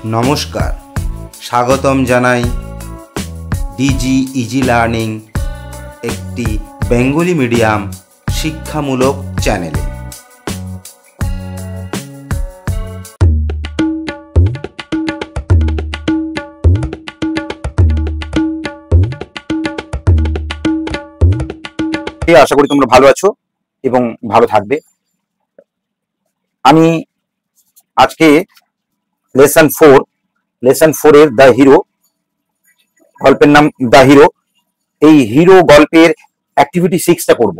নমস্কার, স্বাগতম জানাই ডিজি ইজি লার্নিং একটি বেঙ্গলি মিডিয়াম শিক্ষামূলক চ্যানেলে। আশা করি তোমরা ভালো আছো এবং ভালো থাকবে। আমি আজকে লেসন 4 এর দ্য হিরো গল্পের নাম দ্য হিরো। এই হিরো গল্পের অ্যাক্টিভিটি 6টা করব।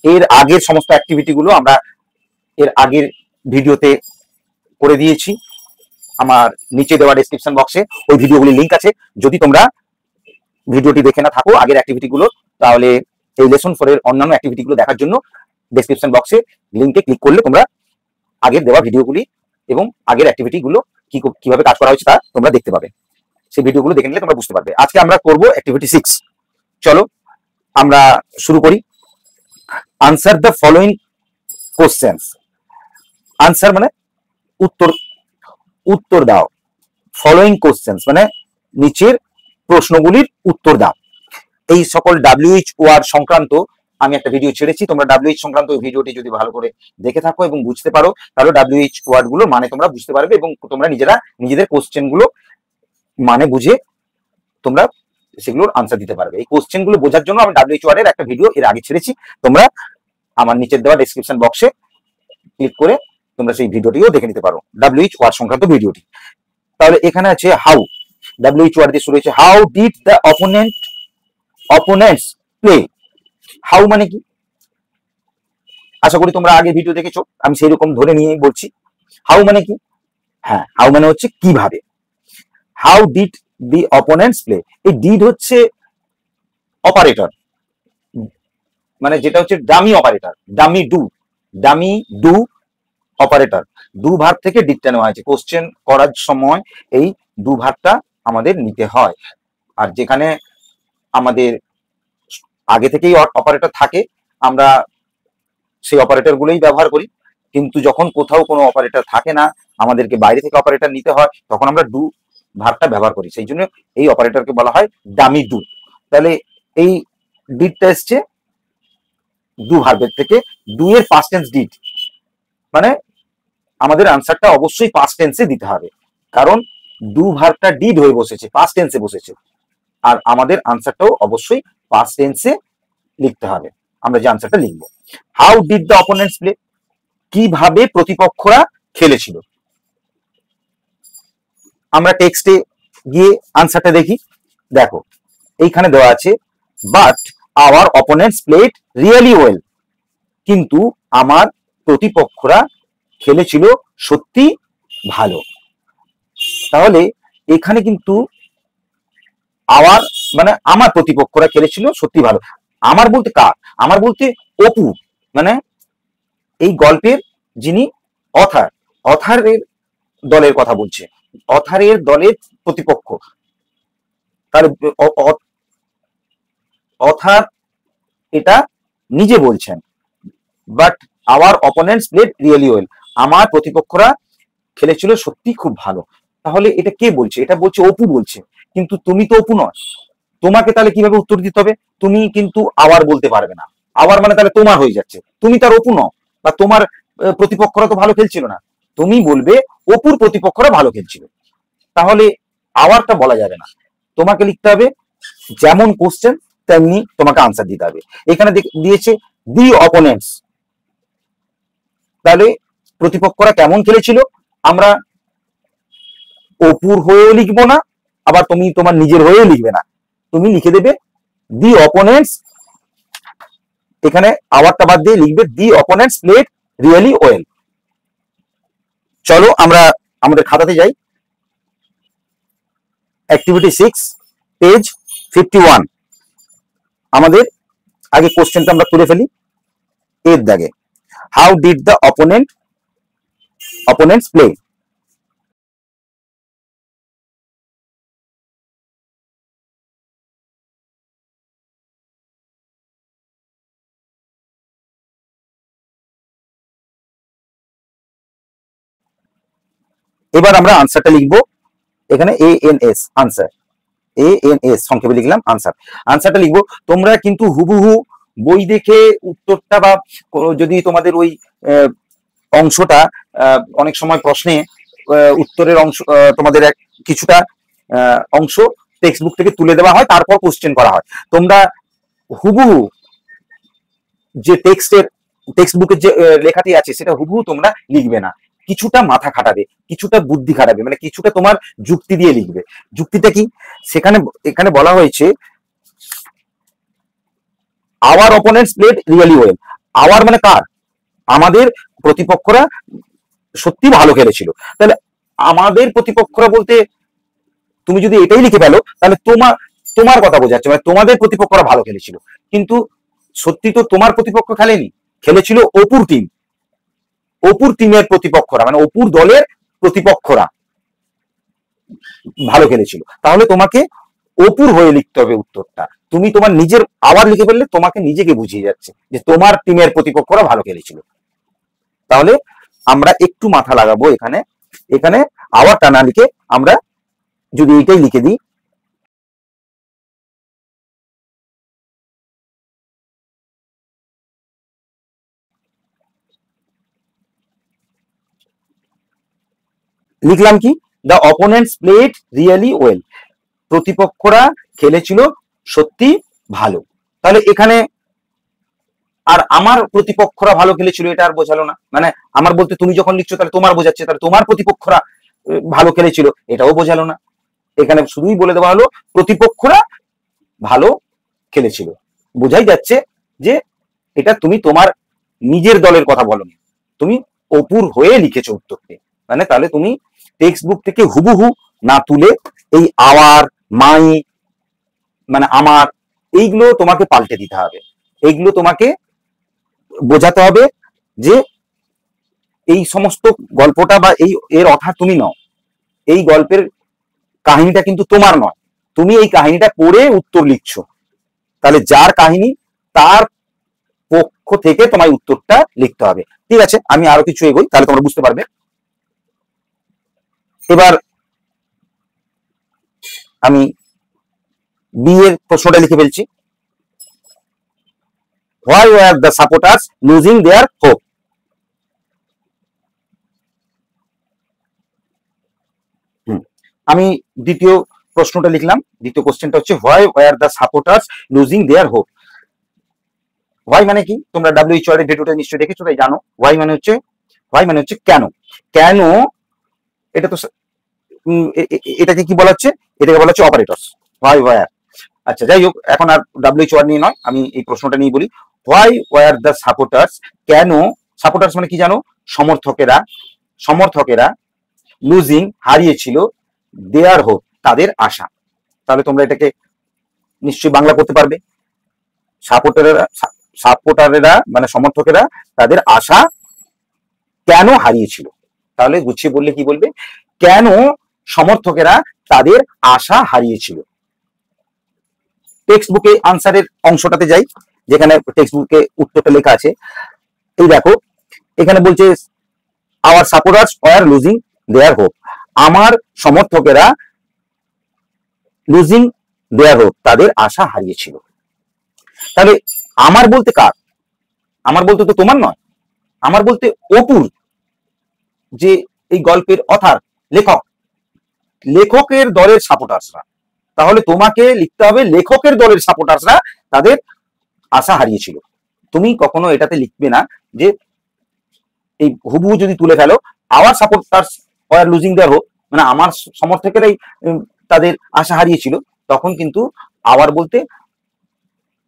এর আগের সমস্ত অ্যাক্টিভিটি গুলো আমরা এর আগের ভিডিওতে করে দিয়েছি। আমার নিচে দেওয়া ডেসক্রিপশন বক্সে ওই ভিডিওগুলির লিঙ্ক আছে। যদি তোমরা ভিডিওটি দেখে না থাকো আগের অ্যাক্টিভিটি গুলো, তাহলে এই লেসন 4 এর অন্যান্য অ্যাক্টিভিটি গুলো দেখার জন্য ডেসক্রিপশন বক্সে লিঙ্কে ক্লিক করলে তোমরা আগের দেওয়া ভিডিওগুলি এবং আগের অ্যাক্টিভিটি গুলো কিভাবে কাজ করা হয়েছে তা তোমরা দেখতে পাবে। সেই ভিডিওগুলো দেখে নিলে তোমরা বুঝতে পারবে। আজকে আমরা করব অ্যাক্টিভিটি 6। চলো আমরা শুরু করি। Answer the following questions. Answer মানে উত্তর দাও। ফলোইং কোশ্চেন্স মানে নিচের প্রশ্নগুলির উত্তর দাও। এই সকল WH ওয়ার্ড সংক্রান্ত আমি একটা ভিডিও ছেড়েছি। তোমরা WH সংক্রান্ত ওই ভিডিওটি যদি ভালো করে দেখে থাকো এবং বুঝতে পারো, তাহলে WH ওয়ার্ড গুলো মানে তোমরা বুঝতে পারবে এবং তোমরা নিজেদের কোশ্চেন গুলো মানে বুঝে তোমরা সেগুলোর আনসার দিতে পারবে। এই কোশ্চেন গুলো বোঝার জন্য আমি WH ওয়ার্ডের একটা ভিডিও এর আগে ছেড়েছি। তোমরা আমার নিচের দেওয়া ডেসক্রিপশন বক্সে ক্লিক করে তোমরা সেই ভিডিওটিও দেখে নিতে পারো, WH ওয়ার্ড সংক্রান্ত ভিডিওটি। তাহলে এখানে আছে হাউ। WH ওয়ার্ড দিয়ে শুরু হয়েছে। How did the opponents play. How মানে কি? আশা করি তোমরা আগে ভিডিও দেখেছো, আমি সেই রকম ধরে নিয়ে বলছি। হাউ মানে কি? হ্যাঁ, হাউ মানে হচ্ছে কিভাবে। How did the opponents play. এই ডিড হচ্ছে অপারেটর, মানে যেটা হচ্ছে dummy operator. Dummy do operator. Do verb থেকে ডিডটা নেওয়া হয়েছে। কোশ্চেন করার সময় এই ডু ভার্বটা আমাদের নিতে হয়। আর যেখানে আমাদের আগে থেকেই অপারেটর থাকে আমরা সেই অপারেটর গুলোই ব্যবহার করি। কিন্তু যখন কোথাও কোনো অপারেটর থাকে না, আমাদেরকে বাইরে থেকে অপারেটর নিতে হয়, তখন আমরা ডু ভার্বটা ব্যবহার করি। সেই জন্য এই অপারেটরকে বলা হয় ডামি ডু। তাহলে এই ডিডটা এসছে ডু ভার্বের থেকে। ডু এর পাস্ট টেন্স ডিড, মানে আমাদের আনসারটা অবশ্যই পাস্ট টেন্সে দিতে হবে, কারণ ডু ভার্বটা ডিড হয়ে বসেছে, পাস্ট টেন্সে বসেছে। আর আমাদের আনসারটাও অবশ্যই পাস্ট টেন্সে লিখতে হবে, আমরা যে আনসারটা লিখবো। How did the opponents play. কিভাবে প্রতিপক্ষরা খেলেছিল। আমরা টেক্সটে গিয়ে আনসারটা দেখি। দেখো এইখানে দেওয়া আছে but hour opponents played really well. কিন্তু আমার প্রতিপক্ষরা খেলেছিল সত্যি ভালো। তাহলে এখানে কিন্তু আওয়ার মানে আমার প্রতিপক্ষরা খেলেছিল সত্যি ভালো। আমার বলতে কার? আমার বলতে অপু, মানে এই গল্পের যিনি অথারের দলের কথা বলছে, অথারের দলের প্রতিপক্ষ। তার অথার এটা নিজে বলছেন। But hour opponents played really well. আমার প্রতিপক্ষরা খেলেছিল সত্যি খুব ভালো। তাহলে এটা কে বলছে? এটা বলছে অপু বলছে। কিন্তু তুমি তো অপু নয়, তোমাকে তাহলে কিভাবে উত্তর দিতে হবে? তুমি কিন্তু আওয়ার বলতে পারবে না। আওয়ার মানে তাহলে তোমার হয়ে যাচ্ছে, তুমি তার অপু নও, বা তোমার প্রতিপক্ষরা তো ভালো খেলছিল না। তুমি বলবে অপুর প্রতিপক্ষরা ভালো খেলছিল। তাহলে আওয়ারটা বলা যাবে না, তোমাকে লিখতে হবে যেমন কোশ্চেন তেমনি তোমাকে আনসার দিতে হবে। এখানে দিয়েছে দি অপোনেন্টস, তাহলে প্রতিপক্ষরা কেমন খেলেছিল। আমরা অপুর হয়েও লিখবো না, আবার তুমি তোমার নিজের হয়েও লিখবে না, তুমি লিখে দেবে দি অপোনেন্টস। এখানে আওয়ারটা বাদ দিয়ে লিখবে দি অপোনেন্টস প্লেড রিয়েলি ওয়েল। চলো আমরা আমাদের খাতাতে যাই। Activity 6 page 51। আমাদের আগে কোশ্চেনটা আমরা তুলে ফেলি। এর দাগে how did the opponents play. এবার আমরা আনসারটা লিখবো এখানে ANS, আনসার, ANS সংক্ষেপে লিখলাম আনসার। আনসারটা লিখবো, তোমরা কিন্তু হুবহু বই দেখে উত্তরটা বা যদি তোমাদের ওই অংশটা অনেক সময় প্রশ্নে উত্তরের অংশ তোমাদের কিছুটা অংশ টেক্সট বুক থেকে তুলে দেওয়া হয়, তারপর কোশ্চেন করা হয়। তোমরা হুবহু যে টেক্সট বুকের যে লেখাটি আছে সেটা হুবহু তোমরা লিখবে না, কিছুটা মাথা খাটাবে, কিছুটা বুদ্ধি খাটাবে, মানে কিছুটা তোমার যুক্তি দিয়ে লিখবে। যুক্তিটা কি? এখানে বলা হয়েছে our opponents played really well. Our মানে কার? আমাদের প্রতিপক্ষরা সত্যি ভালো খেলেছিল। তাহলে আমাদের প্রতিপক্ষরা বলতে তুমি যদি এটাই লিখে ফেলো তাহলে তোমার কথা বোঝাচ্ছে, মানে তোমাদের প্রতিপক্ষরা ভালো খেলেছিল, কিন্তু সত্যি তো তোমার প্রতিপক্ষ খেলেনি, খেলেছিল অপুর টিম, অপুর টিমের প্রতিপক্ষরা, মানে অপুর দলের প্রতিপক্ষরা ভালো খেলেছিল। তাহলে তোমাকে অপুর হয়ে লিখতে হবে উত্তরটা। তুমি তোমার নিজের আবার লিখে ফেললে তোমাকে নিজেকে বুঝিয়ে যাচ্ছে যে তোমার টিমের প্রতিপক্ষরা ভালো খেলেছিল। তাহলে আমরা একটু মাথা লাগাবো এখানে আওয়ারটা না লিখে আমরা যদি এটাই লিখে দিই, লিখলাম কি, the opponents played really well, প্রতিপক্ষরা খেলেছিল সত্যি ভালো। তাহলে এখানে আর আমার প্রতিপক্ষরা ভালো খেলেছিল এটা আর বোঝালো না, মানে আমার বলতে তুমি যখন লিখছো তাহলে তোমার বোঝাচ্ছে, তাহলে তোমার প্রতিপক্ষরা ভালো খেলেছিল এটাও বোঝালো না। এখানে শুধুই বলে দেওয়া হলো প্রতিপক্ষরা ভালো খেলেছিল, বোঝাই যাচ্ছে যে এটা তুমি তোমার নিজের দলের কথা বলনি, তুমি অপুর হয়ে লিখেছো উত্তরটি। মানে তাহলে তুমি টেক্সট বুক থেকে হুবহু না তুলে এই আওয়ার, মাই, মানে আমার, এইগুলো তোমাকে পাল্টে দিতে হবে। এইগুলো তোমাকে বোঝাতে হবে যে এই সমস্ত গল্পটা বা এর অর্থ তুমি নও, এই গল্পের কাহিনীটা কিন্তু তোমার নয়, তুমি এই কাহিনীটা পড়ে উত্তর লিখছো। তাহলে যার কাহিনী তার পক্ষ থেকে তোমার উত্তরটা লিখতে হবে। ঠিক আছে, আমি আরো কিছু এগোই তাহলে তোমরা বুঝতে পারবে। এবার আমি বি এর প্রশ্নটা লিখে ফেলছি, Why were the supporters losing their hope? আমি দ্বিতীয় প্রশ্নটা লিখলাম, দ্বিতীয় কোশ্চেনটা হচ্ছে Why were the supporters losing their hope? Why মানে কি? তোমরা WHO এর ভিডিওটা নিশ্চয়ই দেখেছো, তাই জানো। Why মানে হচ্ছে কেন। কেন, এটা তো এটাকে কি বলা হচ্ছে? এটাকে বলা হচ্ছে অপারেটরস। Why were, আচ্ছা যাই হোক, এখন আর WHO নিয়ে নয়, আমি এই প্রশ্নটা নিয়ে বলি। Why were the supporters, কেন, সাপোর্টার্স মানে কি জানো? সমর্থকেরা লুজিং, হারিয়েছিল, দেয়ার হোপ, তাদের আশা। তাহলে তোমরা এটাকে নিশ্চয়ই বাংলা করতে পারবে। সাপোর্টারেরা মানে সমর্থকেরা তাদের আশা কেন হারিয়েছিল। তাহলে গুছিয়ে বললে কি বলবে? কেন সমর্থকেরা তাদের আশা হারিয়েছিল। টেক্সট বুকে আনসারের অংশটাতে যাই, যেখানে টেক্সট বুকে উত্তরটা লেখা আছে। এই দেখো, এখানে বলছে hour supporters war losing their hope, আমার সমর্থকেরা লুজিং দেয়ার হোপ, তাদের আশা হারিয়েছিল। তাহলে আমার বলতে কার? আমার বলতে তো তোমার নয়, আমার বলতে অপুর, যে এই গল্পের অথার, লেখকের দলের সাপোর্টার্সরা। তাহলে তোমাকে লিখতে হবে লেখকের দলের সাপোর্টার্সরা তাদের আশা হারিয়েছিল। তুমি কখনো এটাতে লিখবে না যে এই হুবহু যদি তুলে ফেলো hour supporters war losing their hope, মানে আমার সমর্থকেরাই তাদের আশা হারিয়েছিল, তখন কিন্তু আওয়ার বলতে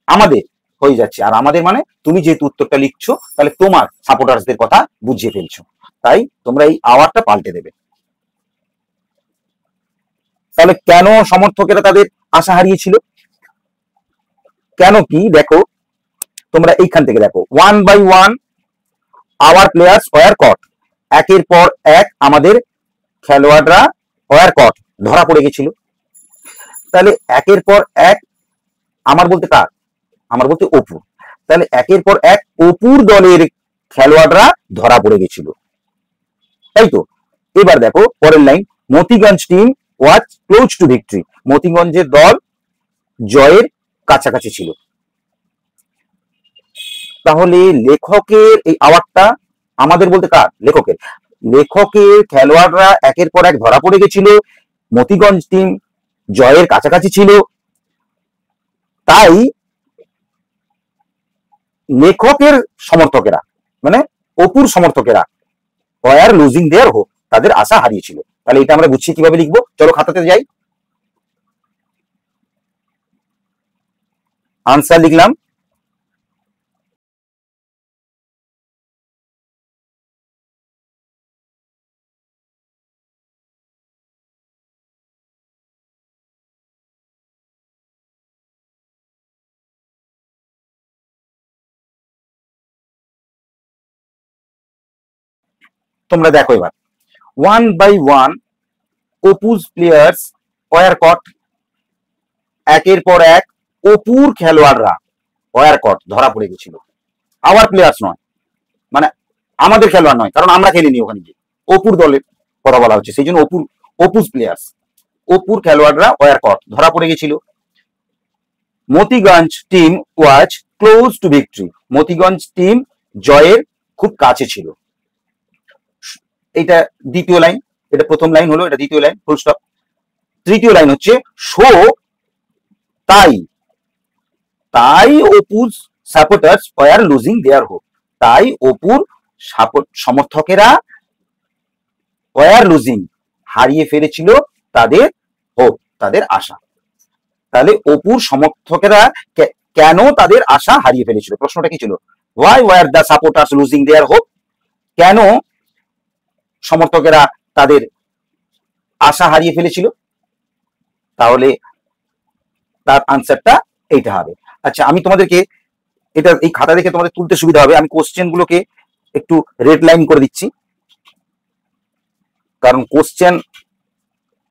আমাদের হয়ে যাচ্ছে। আর আমাদের মানে তুমি যেহেতু উত্তরটা লিখছো তাহলে তোমার সাপোর্টার্সদের কথা বুঝিয়ে ফেলছো, তাই তোমরা এই আওয়ারটা পাল্টে দেবে। তাহলে কেন সমর্থকেরা তাদের আশা হারিয়েছিল, কেন কি? দেখো তোমরা এইখান থেকে দেখো, 1 by 1 hour players were caught, একের পর এক আমাদের খেলোয়াড়রা ওয়ার কট, ধরা পড়ে গেছিল। তাহলে একের পর এক, আমার বলতে কার? আমার বলতে অপু। তাহলে একের পর এক অপুর দলের খেলোয়াড়রা ধরা পড়ে গেছিল, তাই তো। এবার দেখো পরের line, Motiganj team was close to victory, মতিগঞ্জের দল জয়ের কাছাকাছি ছিল। তাহলে লেখকের এই আওয়াজটা আমাদের বলতে কার? লেখকের। লেখকের খেলোয়াড়রা একের পর এক ধরা পড়ে গেছিল, মতিগঞ্জ টিম জয়ের কাছাকাছি ছিল, তাই লেখকের সমর্থকেরা মানে অপুর সমর্থকেরা ওয়ার লুজিং দেয়ার হোপ, তাদের আশা হারিয়েছিল। তাহলে এটা আমরা বুঝছি কিভাবে লিখবো, চলো খাতাতে যাই। আনসার লিখলাম, তোমরা দেখো এবার, one by one Apu's players were caught, একের পর এক অপুর খেলোয়াড়রা ওয়ার কট ধরা পড়ে গেছিল। আওয়ার প্লেয়ার্স নয়, মানে আমাদের খেলোয়াড় নয়, কারণ আমরা খেলিনি ওখানে গিয়ে, অপুর দলের কথা বলা হচ্ছে, সেই জন্য অপুজ প্লেয়ার্স, অপুর খেলোয়াড়রা ওয়ার কট ধরা পড়ে গেছিল। Motiganj team was close to victory, Motiganj team জয়ের খুব কাছে ছিল। এটা দ্বিতীয় লাইন, এটা প্রথম লাইন হলো, এটা দ্বিতীয় লাইন, ফুল স্টপ। তৃতীয় লাইন হচ্ছে শো, তাই অপুর supporters war losing their hope, তাই অপুর সমর্থকেরা ওয়ার লুজিং হারিয়ে ফেলেছিল তাদের হোপ, তাদের আশা। তাহলে অপুর সমর্থকেরা কেন তাদের আশা হারিয়ে ফেলেছিল? প্রশ্নটা কি ছিল? Why were the supporters losing their hope, কেন সমর্থকেরা তাদের আশা হারিয়ে ফেলেছিল? তাহলে তার আনসারটা এইটা হবে। আচ্ছা, আমি তোমাদেরকে এটা এই খাতা দেখে তোমাদের তুলতে সুবিধা হবে, আমি কোশ্চেন গুলোকে একটু রেড লাইন করে দিচ্ছি, কারণ কোশ্চেন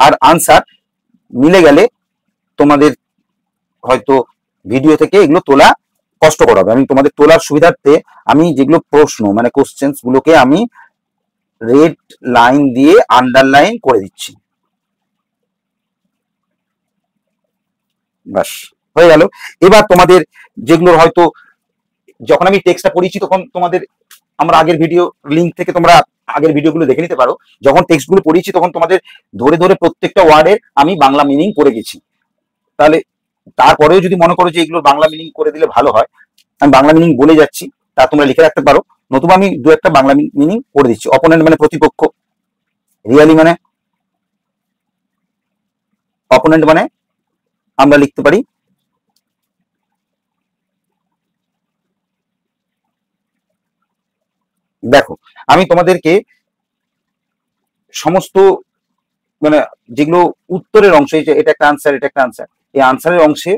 আর আনসার মিলে গেলে তোমাদের হয়তো ভিডিও থেকে এগুলো তোলা কষ্টকর হবে। আমি তোমাদের তোলার সুবিধার্থে আমি যেগুলো প্রশ্ন মানে কোশ্চেন গুলোকে আমি রেড লাইন দিয়ে আন্ডারলাইন করে দিচ্ছি। বাস, হয়ে গেল। এবার তোমাদের যেগুলো হয়তো যখন আমি টেক্সটটা পড়িয়েছি তখন তোমাদের আমরা আগের ভিডিও লিঙ্ক থেকে তোমরা আগের ভিডিওগুলো দেখে নিতে পারো, যখন টেক্সটগুলো পড়িয়েছি তখন তোমাদের ধরে ধরে প্রত্যেকটা ওয়ার্ডের আমি বাংলা মিনিং করে গেছি। তাহলে তারপরেও যদি মনে করো যে এগুলো বাংলা মিনিং করে দিলে ভালো হয়, আমি বাংলা মিনিং বলে যাচ্ছি, তা তোমরা লিখে রাখতে পারো, নতুবা আমি দু একটা বাংলা মিনিং করে দিচ্ছি। অপোনেন্ট মানে প্রতিপক্ষ, রিয়ালি মানে অপোনেন্ট মানে আমরা লিখতে পারি দেখো, আমি তোমাদেরকে সমস্ত মানে যেগুলো উত্তরের অংশ, এটা একটা আনসার, এটা একটা আনসার, এই আনসারের অংশে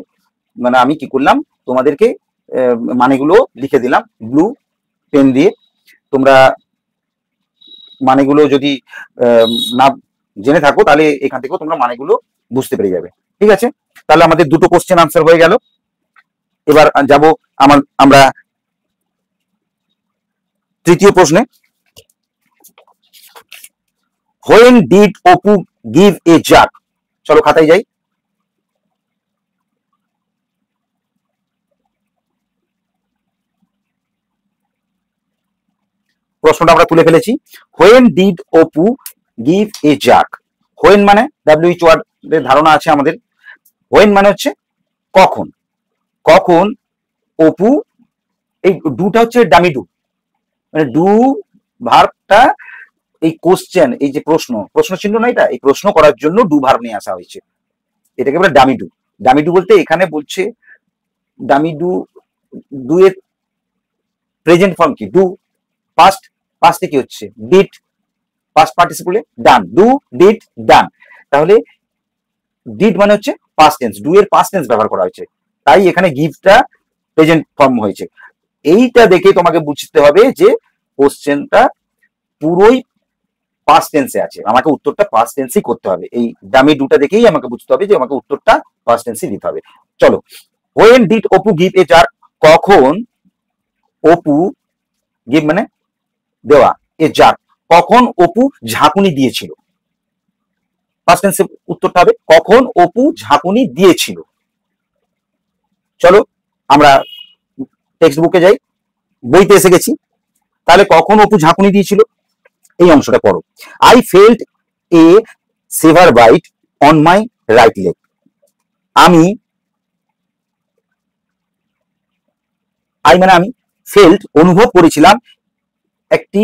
মানে আমি কি করলাম তোমাদেরকে মানেগুলো লিখে দিলাম ব্লু পেন দিয়ে। তোমরা মানেগুলো যদি না জেনে থাকো তাহলে এখান থেকেও তোমরা মানেগুলো বুঝতে পেরে যাবে। ঠিক আছে, তাহলে আমাদের দুটো কোশ্চেন আনসার হয়ে গেল। এবার যাব আমরা তৃতীয় প্রশ্নে। When did Apu give a jerk? চলো খাতায় যাই। প্রশ্নটা আমরা তুলে ফেলেছি। When did Apu give a jerk? When মানে WH ওয়ার্ডের ধারণা আছে আমাদের। When মানে হচ্ছে কখন, কখন অপু, এই ডুটা হচ্ছে ডামি ডু, মানে ডু ভার্বটা এই কোশ্চেন, এই যে প্রশ্ন চিহ্ন না, এটা এই প্রশ্ন করার জন্য ডু ভার্ব নিয়ে আসা হয়েছে, এটাকে বলে ডামি ডু। ডামি ডু বলতে এখানে বলছে ডামি ডু এর প্রেজেন্ট ফর্ম কি? ডু। পাস্টে কি হচ্ছে? ডিড। পাস্ট পার্টিসিপলে ডান, ডু ডিড ডান। তাহলে ডিড মানে হচ্ছে পাস্ট টেন্স, ডু এর পাস্ট টেন্স ব্যবহার করা হয়েছে, তাই এখানে গিভটা প্রেজেন্ট ফর্ম হয়েছে। এইটা দেখে তোমাকে বুঝতে হবে যে কোশ্চেনটা পুরোই পাস্ট টেন্সে আছে, আমাকে উত্তরটা পাস্ট টেন্সই করতে হবে। এই ডামি ডুটা দেখেই আমাকে বুঝতে হবে যে আমাকে উত্তরটা পাস্ট টেন্সই দিতে হবে। চলো, when did Apu give a jerk? কখন অপু, give মানে দেওয়া, এ জার্ক কখন অপু ঝাঁকুনি দিয়েছিল? ফার্স্ট টেন্সে উত্তরটা হবে কখন অপু ঝাঁকুনি দিয়েছিল। চলো আমরা টেক্সট বুকে যাই, বইতে এসে গেছি। তাহলে কখন অপু ঝাঁকুনি দিয়েছিল এই অংশটা পড়ো। I felt a severe bite on my right leg. আমি মানে আমি, ফেল্ট অনুভব করেছিলাম, একটি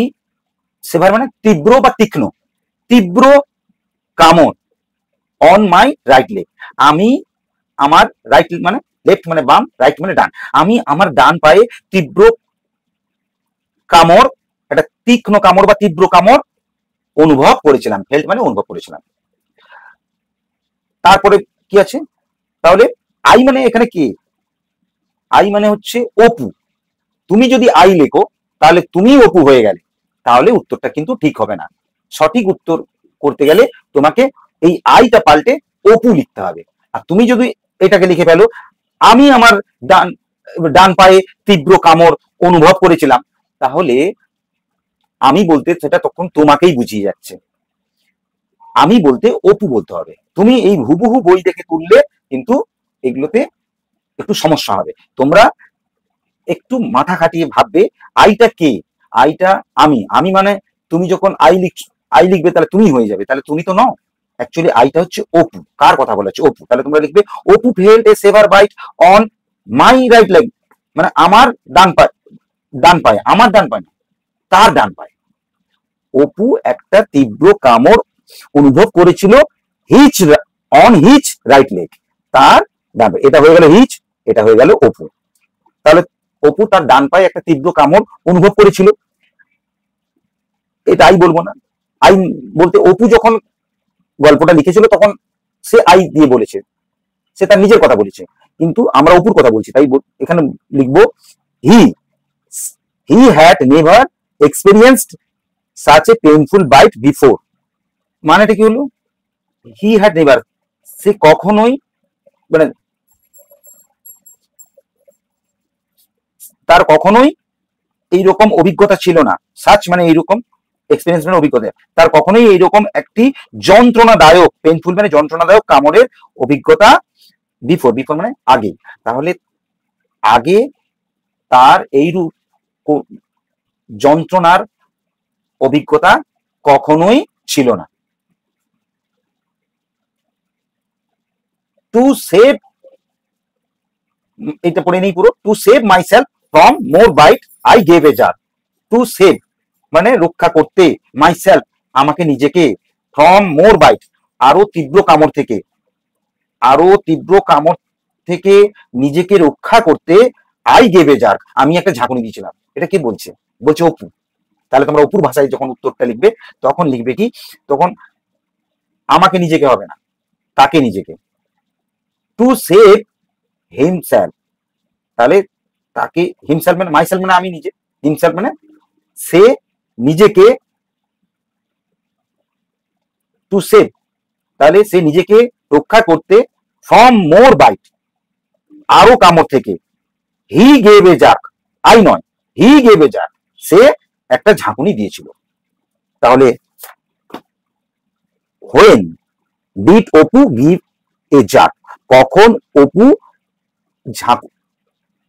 সেভার মানে তীব্র বা তীক্ষ্ণ, তীব্র কামড়, অন মাই রাইট লেগ। আমি আমার রাইট মানে লেফট মানে বাম, রাইট মানে ডান, আমি আমার ডান পায়ে তীব্র কামড়, একটা তীক্ষ্ণ কামড় বা তীব্র কামড় অনুভব করেছিলাম। ফেল্ট মানে অনুভব করেছিলাম। তারপরে কি আছে? তাহলে আই মানে এখানে কি? আই মানে হচ্ছে অপু। তুমি যদি আই লেখো তাহলে তুমি অপু হয়ে গেলে, তাহলে উত্তরটা কিন্তু ঠিক হবে না। সঠিক উত্তর করতে গেলে তোমাকে এই আইটা পাল্টে অপু লিখতে হবে। আর তুমি যদি এটাকে লিখে ফেলো আমি আমার ডান পায়ে তীব্র কামড় অনুভব করেছিলাম, তাহলে আমি বলতে সেটা তখন তোমাকেই বুঝিয়ে যাচ্ছে। আমি বলতে অপু বলতে হবে। তুমি এই হুবহু বই দেখে তুললে কিন্তু এগুলোতে একটু সমস্যা হবে। তোমরা একটু মাথা খাটিয়ে ভাববে আইটা কে? আইটা আমি মানে তুমি যখন আই লিখবে তাহলে তুমি হয়ে যাবে, তাহলে তুমি তো নও। অ্যাকচুয়ালি আইটা হচ্ছে অপু। কার কথা বলা হচ্ছে? অপু। তাহলে তোমরা লিখবে Apu felt a severe bite on my right leg, মানে আমার ডান পায়ে, আমার ডান পায়ে, তার ডান পায়ে অপু একটা তীব্র কামড় অনুভব করেছিল অন হিচ রাইট লেগ, তার ডান পায়ে। এটা হয়ে গেল হিচ, এটা হয়ে গেল অপু। তাহলে অপু তার ডান পায়ে একটা তীব্র কামড় অনুভব করেছিল, এটা আই বলবো না। আই বলতে অপু যখন গল্পটা লিখেছিল তখন সে আই দিয়ে বলেছে, সে তার নিজের কথা বলেছে, কিন্তু আমরা অপুর কথা বলছি, তাই এখানে লিখবো he had never experienced such a painful bite before. মানেটা কি হলো? হি হ্যাড নেভার, সে কখনোই, মানে তার কখনোই এইরকম অভিজ্ঞতা ছিল না। সাচ মানে এইরকম, এক্সপেরিয়েন্স মানে অভিজ্ঞতা, তার কখনোই এইরকম একটি যন্ত্রণাদায়ক, পেইনফুল মানে যন্ত্রণাদায়ক কামড়ের অভিজ্ঞতা বিফোর মানে আগে। তাহলে আগে তার এইরূপ যন্ত্রণার অভিজ্ঞতা কখনোই ছিল না। টু সেভ, এটা পড়ে নেই পুরো, to save myself from more bite I gave a jar. To save মানে রক্ষা করতে, মাই সেলফ আমাকে নিজেকে, ফ্রম মোর বাইট আরো তীব্র কামড় থেকে, আরো তীব্র কামড় থেকে নিজেকে রক্ষা করতে আই গেভ এ জার, আমি একটা ঝাঁকুনি দিয়েছিলাম। এটা কি বলছে? বলছে অপু। তাহলে তোমরা অপুর ভাষায় যখন উত্তরটা লিখবে তখন লিখবে কি? তখন আমাকে নিজেকে হবে না, তাকে নিজেকে। টু সেভ হিমসেলফ, তাহলে তাকে, হিমসেলফ মানে মাইসেলফ মানে আমি নিজে, হিমসেলফ মানে সে নিজেকে, টু সেভ তাহলে সে নিজেকে রক্ষা করতে, ফ্রম মোর বাইট আরো কামড় থেকে, he gave a jack, I নয়, হি গেভ এ জাক, সে একটা ঝাঁকুনি দিয়েছিল। তাহলে when did Apu give a jerk, কখন অপু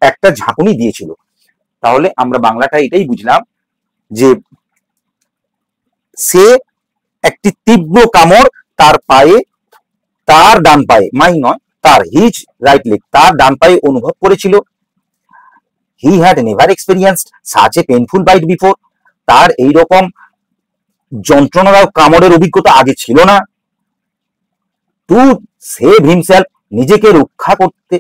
একটা ঝাঁকুনি দিয়েছিল। তাহলে আমরা বাংলাটা এটাই বুঝলাম যে সে একটি তীব্র কামড় তার পায়ে, তার ডান পায়ে, মাই নয় তার, হিজ রাইট লেগ, তার ডান পায়ে অনুভব করেছিল। He had never experienced such a painful bite before, তার এইরকম যন্ত্রণাদায়ক কামড়ের অভিজ্ঞতা আগে ছিল না। টু সেভ হিমসেলফ নিজেকে রক্ষা করতে,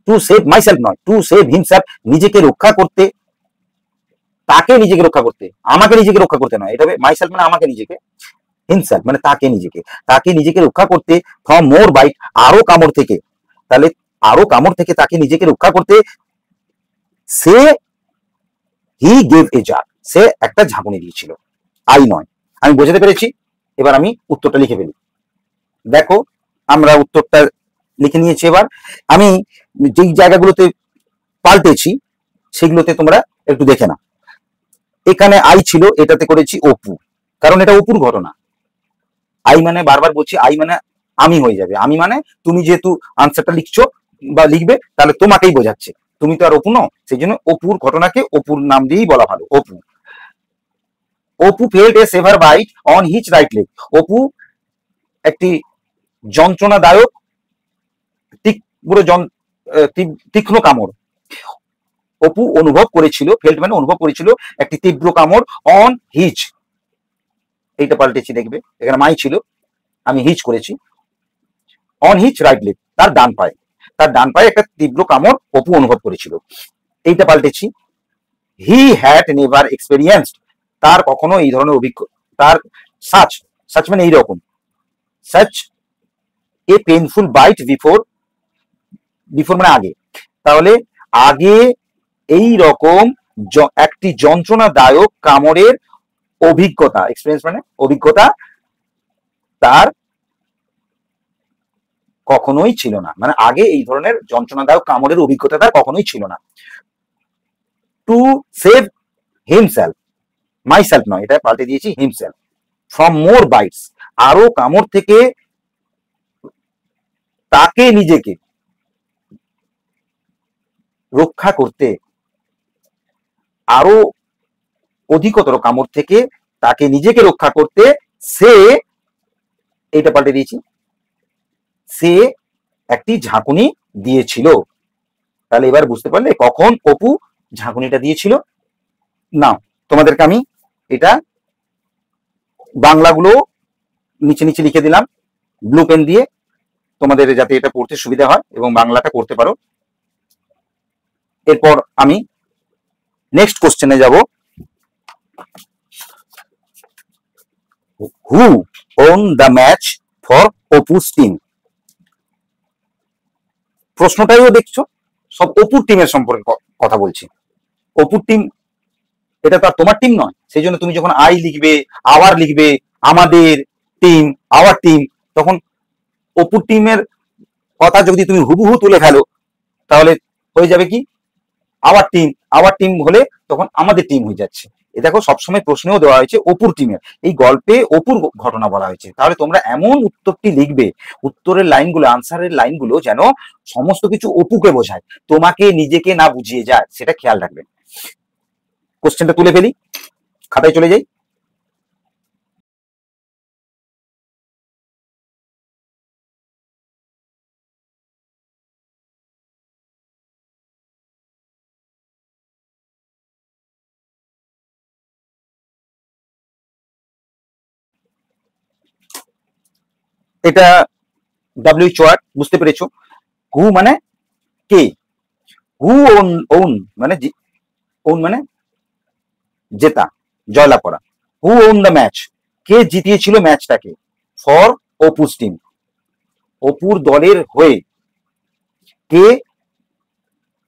টু সেভ মাইসেলফ নয়, টু সেভ হিমসেলফ নিজেকে রক্ষা করতে, তাকে নিজেকে রক্ষা করতে, আমাকে নিজেকে রক্ষা করতে নয়, এটা হবে মাইসেলফ মানে আমাকে নিজেকে, হিমসেলফ মানে তাকে নিজেকে, তাকে নিজেকে রক্ষা করতে, ফ্রম মোর বাইট আরো কামড় থেকে, তাহলে আরো কামড় থেকে তাকে নিজেকে রক্ষা করতে সে হি গেভ এ জার, সে একটা ঝাঁকুনি দিয়েছিল, আই নয়। আমি বোঝাতে পেরেছি? এবার আমি উত্তরটা লিখে ফেলি। দেখো আমরা উত্তরটা লিখে নিয়েছি। এবার আমি যেই জায়গাগুলোতে পাল্টেছি সেগুলোতে তোমরা একটু দেখে নাও। এখানে আই ছিল, এটাতে করেছি অপু, কারণ এটা অপুর ঘটনা। আই মানে বারবার বলছি, আই মানে আমি হয়ে যাবে, আমি মানে তুমি যেহেতু আনসারটা লিখছো বা লিখবে তাহলে তোমাকেই বোঝাচ্ছে, তুমি তো আর অপু নও, সেই জন্য অপুর ঘটনাকে অপুর নাম দিয়েই বলা ভালো, Apu. Apu felt a severe bite on his right leg. Apu একটি যন্ত্রণাদায়ক তীক্ষ্ণ কামড় অপু অনুভব করেছিল, ফেল্ট মানে অনুভব করেছিল একটি তীব্র কামড় অন হিজ, এইটা পাল্টেছি দেখবে, এখানে মাই ছিল, আমি হিজ করেছি, অন হিজ রাইট লেগ, তার ডান পায়ে, তার ডান পায়ে একটা তীব্র কামড় অপু অনুভব করেছিল, এইটা পাল্টেছি, হি হ্যাড নেভার এক্সপেরিয়েন্সড, তার কখনো এই ধরনের অভিজ্ঞতা, তার সাচ, সাচ মানে এইরকম, such a painful bite before, before মানে আগে, তাহলে আগে এই রকম একটি যন্ত্রণাদায়ক কামড়ের অভিজ্ঞতা, এক্সপেরিয়েন্স মানে অভিজ্ঞতা, তার কখনোই ছিল না, মানে আগে এই ধরনের যন্ত্রণাদায়ক কামড়ের অভিজ্ঞতা তার কখনোই ছিল না। টু সেভ হিমসেলফ, মাইসেলফ নয়, এটা পাল্টে দিয়েছি হিমসেলফ, ফ্রম মোর বাইটস, আরো কামড় থেকে তাকে নিজেকে রক্ষা করতে, আরো অধিকতর কামড় থেকে তাকে নিজেকে রক্ষা করতে সে, এইটা পাল্টে দিয়েছি, সে একটি ঝাঁকুনি দিয়েছিল। তাহলে এবার বুঝতে পারলে কখন অপু ঝাঁকুনিটা দিয়েছিল। না, তোমাদেরকে আমি এটা বাংলাগুলো নিচে নিচে লিখে দিলাম ব্লু পেন দিয়ে, তোমাদের যাতে এটা পড়তে সুবিধা হয় এবং বাংলাটা করতে পারো। এরপর আমি নেক্সট কোশ্চেনে যাব, who won the match for Apu's team. প্রশ্নটাইও দেখছো সব অপুর টিমের সম্পর্কে কথা বলছি, অপুর টিম, এটা তো আর তোমার টিম নয়, সেই জন্য তুমি যখন আই লিখবে, আওয়ার লিখবে, আমাদের টিম, আওয়ার টিম, তখন অপুর টিমের কথা যদি তুমি হুবহু তুলে ফেলো তাহলে হয়ে যাবে কি আওয়ার টিম, আওয়ার টিম হলে তখন আমাদের টিম হয়ে যাচ্ছে। এ দেখো সবসময় প্রশ্নেও দেওয়া হয়েছে অপুর টিমের, এই গল্পে অপুর ঘটনা বলা হয়েছে, তাহলে তোমরা এমন উত্তরটি লিখবে, উত্তরের লাইনগুলো, আনসারের লাইনগুলো যেন সমস্ত কিছু অপুকে বোঝায়, তোমাকে নিজেকে না বুঝিয়ে যায়, সেটা খেয়াল রাখবে। কোশ্চেনটা তুলে ফেলি, খাতায় চলে যাই। এটা ডাব্লিউ ওয়ার্ড বুঝতে পেরেছো, হু মানে কে, হু ওন, ওন মানে ওন মানে জেতা, জয়লাভ করা, হু ওন দ্য ম্যাচ, কে জিতিয়েছিল ম্যাচটাকে, ফর অপুস টিম, অপুর দলের হয়ে কে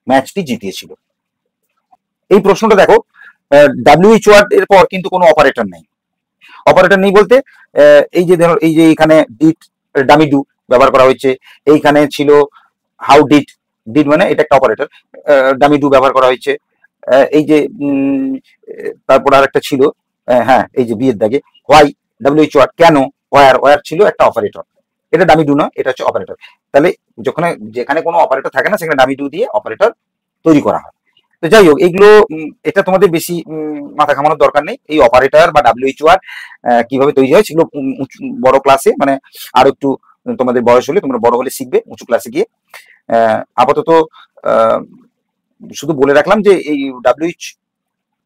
ম্যাচটি জিতিয়েছিল। এই প্রশ্নটা দেখো, ডাব্লিউএইচ ওয়ার্ড এর পর কিন্তু কোনো অপারেটর নেই, অপারেটর নেই বলতে এই যে ধরো, এই যে এখানে ডিড, ডামি ডু ব্যবহার করা হয়েছে, এইখানে ছিল হাউ ডিড, ডিড মানে এটা একটা অপারেটর, ডামি ডু ব্যবহার করা হয়েছে, এই যে তারপর আর একটা ছিল, হ্যাঁ এই যে বিয়ের দাগে হোয়াই, ডাব্লিউএইচ ওয়ার্ড কেন, ওয়ার, ওয়ার ছিল একটা অপারেটর, এটা ডামি ডু নয়, এটা হচ্ছে অপারেটর। তাহলে যখন যেখানে কোনো অপারেটর থাকে না সেখানে ডামি ডু দিয়ে অপারেটর তৈরি করা হয়। তো যাই হোক, এইগুলো এটা তোমাদের বেশি মাথা ঘামানোর দরকার নেই, এই অপারেটর বা ডাব্লিউএইচ ওয়ার্ড কিভাবে তৈরি হয় সেগুলো বড় ক্লাসে, মানে আরো একটু তোমাদের বয়স হলে, তোমরা বড় হলে শিখবে উঁচু ক্লাসে গিয়ে। আপাতত শুধু বলে রাখলাম যে এই ডাব্লিউএইচ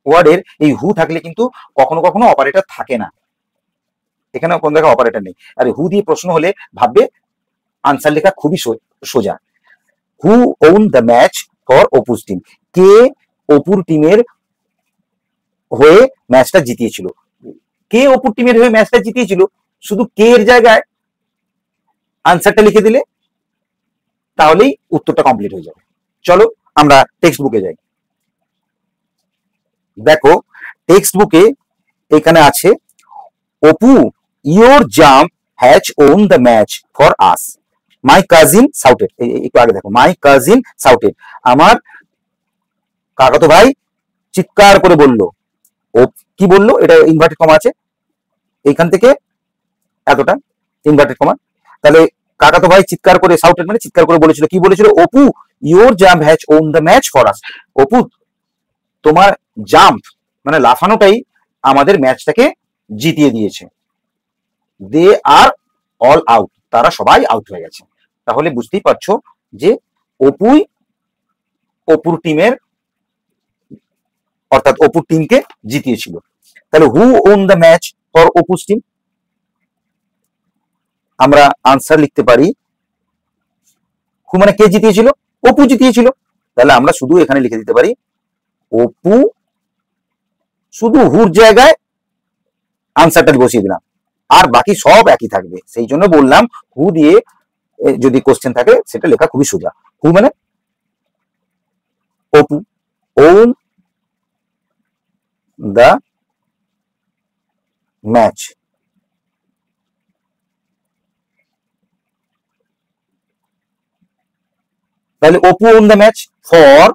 ওয়ার্ডের এই হু থাকলে কিন্তু কখনো কখনো অপারেটর থাকে না, এখানে কোন দেখা অপারেটর নেই, আর হু দিয়ে প্রশ্ন হলে ভাববে আনসার লেখা খুবই সোজা। Who won the match for Apu's team, কে অপুর টিমের হয়ে ম্যাচটা জিতিয়েছিল, কে অপুর টিমের হয়ে ম্যাচটা জিতিয়েছিল, শুধু কে এর জায়গায় আনসারটা লিখে দিলে তাহলেই উত্তরটা কমপ্লিট হয়ে যাবে। চলো আমরা টেক্সট বুকে যাই। দেখো টেক্সট বুকে এখানে আছে, Apu your jump has won the match for us, my cousin shouted, একটু আগে দেখো, মাই কাজিন সাউটেড, আমার কাকাতো ভাই চিৎকার করে বলল, ও কি বললো, এটা ইনভার্টেড কমা আছে, এইখান থেকে এতটা ইনভার্টেড কমা। তাহলে কাকাতো ভাই চিৎকার করে, সাউটেড মানে চিৎকার করে বলেছিল, কি বলেছিল, Apu your jump has won the match for us. Apu তোমার জাম্প মানে লাফানোটাই আমাদের ম্যাচটাকে জিতিয়ে দিয়েছে। দে আর অল আউট, তারা সবাই আউট হয়ে গেছে। তাহলে বুঝতেই পারছো যে অপুই অপুর টিমের, অর্থাৎ অপুর টিমকে জিতিয়েছিল। তাহলে who won the match for Apu's team, আমরা আনসার লিখতে পারি হু মানে কে জিতিয়েছিল, অপু জিতিয়েছিল। তাহলে আমরা শুধু এখানে লিখে দিতে পারি অপু, শুধু হুর জায়গায় আনসারটা বসিয়ে দিলাম, আর বাকি সব একই থাকবে। সেই জন্য বললাম হু দিয়ে যদি কোশ্চেন থাকে সেটা লেখা খুবই সোজা। হু মানে অপু ওন দ্য ম্যাচ, তাহলে Apu won the match for,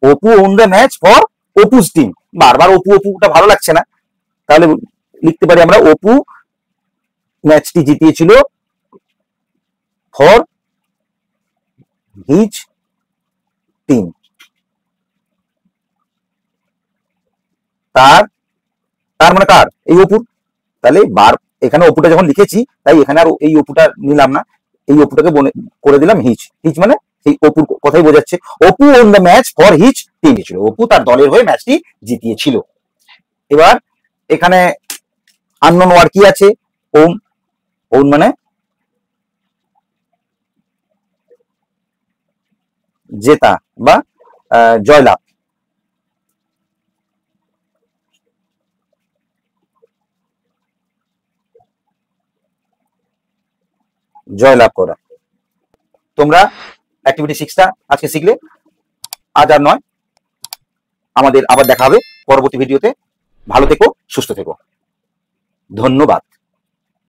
Apu won the match for Apu's team. বারবার অপু অপুটা ভালো লাগছে না, তাহলে লিখতে পারি আমরা অপু ম্যাচটি জিতিয়েছিল ফর হিজ টিম, তার, তার মানে কার, এই অপুর। তাহলে এখানে অপুটা যখন লিখেছি তাই এখানে আর এই অপুটা নিলাম না, এই অপুটাকে করে দিলাম হিজ। হিজ মানে সেই অপুর কথাই বোঝাচ্ছে। Apu on the match for his team ছিল, অপু তার দলের হয়ে ম্যাচটি জিতিয়েছিল। এবার এখানে আননোন ওয়ার্ড কি আছে, ওম, ওম মানে জেতা বা জয়লাভ। জয়লাভ করা। তোমরা অ্যাক্টিভিটি 6টা আজকে শিখলে, আজ আর নয়, আমাদের আবার দেখা হবে পরবর্তী ভিডিওতে। ভালো থেকো, সুস্থ থেকো, ধন্যবাদ।